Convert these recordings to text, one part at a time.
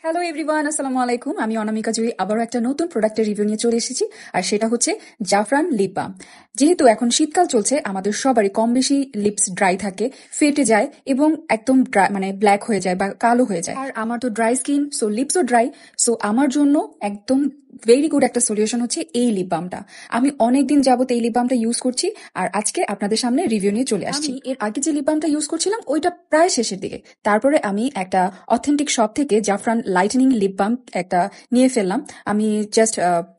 Hello everyone, আসসালামু আলাইকুম। আমি অনামিকা জুই আবারও একটা নতুন প্রোডাক্টের রিভিউ নিয়ে চলে এসেছি, আর সেটা হচ্ছে জাফরান লিপ বাম। যেহেতু এখন শীতকাল চলছে, আমাদের সবারই কম বেশি লিপস ড্রাই থাকে, ফেটে যায় এবং একদম মানে ব্ল্যাক হয়ে যায় বা কালো হয়ে যায়। আর আমার তো ড্রাই স্কিন, সো লিপসও ড্রাই। সো আমার জন্য একদম ভেরি গুড একটা সলিউশন হচ্ছে এই লিপ বামটা। আমি অনেকদিন যাবত এই লিপ বামটা ইউজ করছি, আর আজকে আপনাদের সামনে রিভিউ নিয়ে চলে আসছি। এর আগে যে লিপ বামটা ইউজ করছিলাম ওইটা প্রায় শেষের দিকে, তারপরে আমি একটা অথেন্টিক শপ থেকে জাফরান লাইটেনিং লিপ বাম একটা নিয়ে ফেললাম। আমি জাস্ট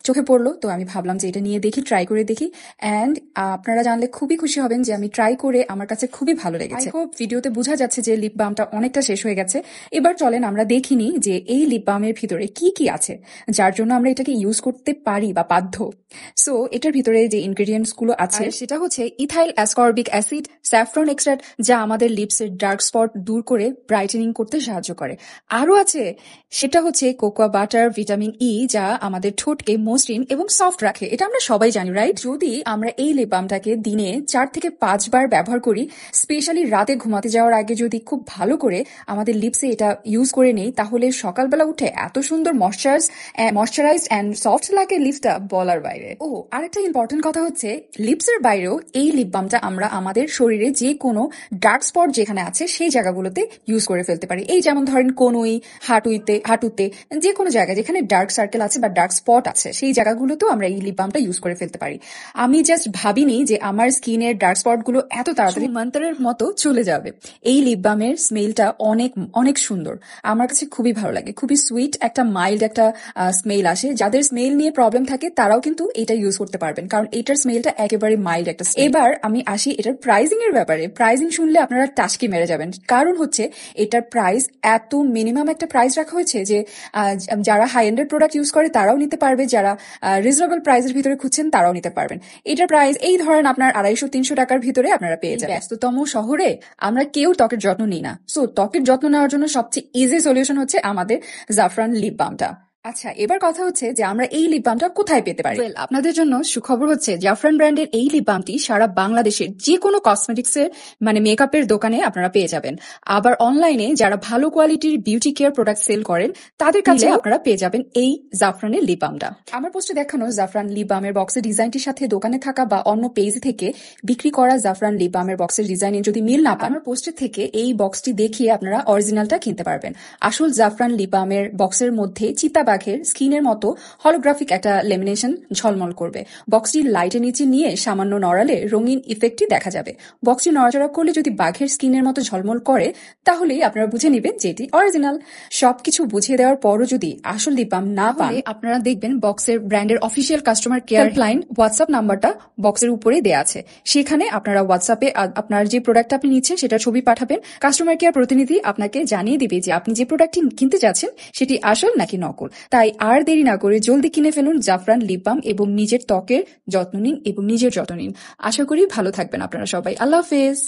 চোখে পড়লো, তো আমি ভাবলাম যে এটা নিয়ে দেখি, ট্রাই করে দেখি। অ্যান্ড আপনারা জানলে খুবই খুশি হবেন যে আমি ট্রাই করে আমার কাছে খুবই ভালো লেগেছে। আই হোপ ভিডিওতে বোঝা যাচ্ছে যে লিপ বামটা অনেকটা শেষ হয়ে গেছে। এবার চলেন আমরা দেখিনি যে এই লিপ বামের ভিতরে কি কি আছে, যার জন্য আমরা এটাকে ইউজ করতে পারি বা বাধ্য। সো এটার ভিতরে যে ইনগ্রেডিয়েন্টস গুলো আছে সেটা হচ্ছে ethyl ascorbic acid, saffron extract, যা আমাদের লিপসের ডার্ক স্পট দূর করে ব্রাইটেনিং করতে সাহায্য করে। আরো আছে সেটা হচ্ছে কোকোয়া বাটার, ভিটামিন ই, যা আমাদের ঠোঁটকে মসৃণ এবং সফট রাখে। এটা আমরা সবাই জানি, রাইট? যদি আমরা এই লিপ বামটাকে দিনে 4 থেকে 5 বার ব্যবহার করি, স্পেশালি রাতে ঘুমাতে যাওয়ার আগে যদি খুব ভালো করে আমাদের লিপসে এটা ইউজ করে নেই, তাহলে সকালবেলা উঠে এত সুন্দর ময়শ্চারাইজড অ্যান্ড সফট লাগে লিপসটা, বলার বাইরে। ও আরেকটা ইম্পর্টেন্ট কথা হচ্ছে, লিপসের বাইরেও এই লিপ বামটা আমরা আমাদের শরীরে যে কোনো ডার্ক স্পট যেখানে আছে সেই জায়গাগুলোতে ইউজ করে ফেলতে পারি। এই যেমন ধরেন কনুই, হাঁটুতে যে কোনো জায়গায় যেখানে ডার্ক সার্কেল আছে বা ডার্ক স্পট আছে, সেই জায়গাগুলোতেও আমরা এই লিপ বামটা ইউজ করে ফেলতে পারি। আমি জাস্ট ভাবিনি যে আমার স্কিনের ডার্ক স্পট গুলো এত তাড়াতাড়ি মন্ত্রের মতো চলে যাবে। এই লিপ বামের স্মেলটা অনেক অনেক সুন্দর, আমার কাছে খুবই ভালো লাগে। খুবই সুইট একটা মাইল্ড একটা স্মেল আসে। যাদের স্মেল নিয়ে প্রবলেম থাকে তারাও কিন্তু এটা ইউজ করতে পারবেন, কারণ এটার স্মেলটা একেবারে মাইল্ড একটা। এবার আমি আসি এটার প্রাইসিং এর ব্যাপারে। প্রাইসিং শুনলে আপনারা টাসকি মেরে যাবেন, কারণ হচ্ছে এটার প্রাইস এত মিনিমাম একটা প্রাইস রাখা হয়েছে যে যারা হাই এন্ডের প্রোডাক্ট ইউজ করে তারাও নিতে পারবে, যারা রিজনেবল প্রাইসের ভিতরে খুঁজছেন তারাও নিতে পারবেন। এটার প্রাইস এই ধরেন আপনার 250-300 টাকার ভিতরে আপনারা পেয়ে যাবেন। ব্যস্ততম শহরে আমরা কেউ ত্বকের যত্ন নিই না, সো ত্বকের যত্ন নেওয়ার জন্য সবচেয়ে ইজি সলিউশন হচ্ছে আমাদের জাফরান লিপ বামটা। আচ্ছা, এবার কথা হচ্ছে যে আমরা এই লিপ বামটা কোথায় পেতে পারি। আপনাদের জন্য সুখবর হচ্ছে জাফরান ব্র্যান্ডের এই লিপ বামটি সারা বাংলাদেশের যে কোনো কসমেটিক্স এর মানে মেকআপের দোকানে আপনারা পেয়ে যাবেন। আবার অনলাইনে যারা ভালো কোয়ালিটির বিউটি কেয়ার প্রোডাক্ট সেল করেন তাদের কাছে আপনারা পেয়ে যাবেন এই জাফরানের লিপ বামটা। আমার পোস্টে দেখানো জাফরান লিপ বামের বক্সের ডিজাইনটির সাথে দোকানে থাকা বা অন্য পেজ থেকে বিক্রি করা জাফরান লিপ বামের বক্সের ডিজাইনে যদি মিল না পান, আমার পোস্টের থেকে এই বক্সটি দেখিয়ে আপনারা অরিজিনালটা কিনতে পারবেন। আসল জাফরান লিপ বামের বক্সের মধ্যে বাঘের স্কিনের মতো হলোগ্রাফিক একটা লেমিনেশন ঝলমল করবে। বক্সটি লাইটের নিচে নিয়ে সামান্য নড়ালে রঙিন ইফেক্টই দেখা যাবে। বক্সটি নড়াচড়া করলে যদি বাঘের স্কিনের মতো ঝলমল করে, তাহলেই আপনারা বুঝে নেবেন যে এটি অরিজিনাল। সবকিছু বুঝিয়ে দেওয়ার পরও যদি আসল লিপ বাম না পান, আপনারা দেখবেন বক্সের ব্র্যান্ডের official customer care line WhatsApp নাম্বারটা বক্সের উপরে দেয়া আছে। সেখানে আপনারা হোয়াটসঅ্যাপে আপনার যে প্রোডাক্ট আপনি নিচ্ছেন সেটা ছবি পাঠাবেন। কাস্টমার কেয়ার প্রতিনিধি আপনাকে জানিয়ে দিবে যে আপনি যে প্রোডাক্টটি কিনতে যাচ্ছেন সেটি আসল নাকি নকল। তাই আর দেরি না করে জলদি কিনে ফেলুন জাফরান লিপ বাম এবং নিজের ত্বকের যত্ন নিন এবং নিজের যত্ন নিন। আশা করি ভালো থাকবেন আপনারা সবাই। আল্লাহ হাফেজ।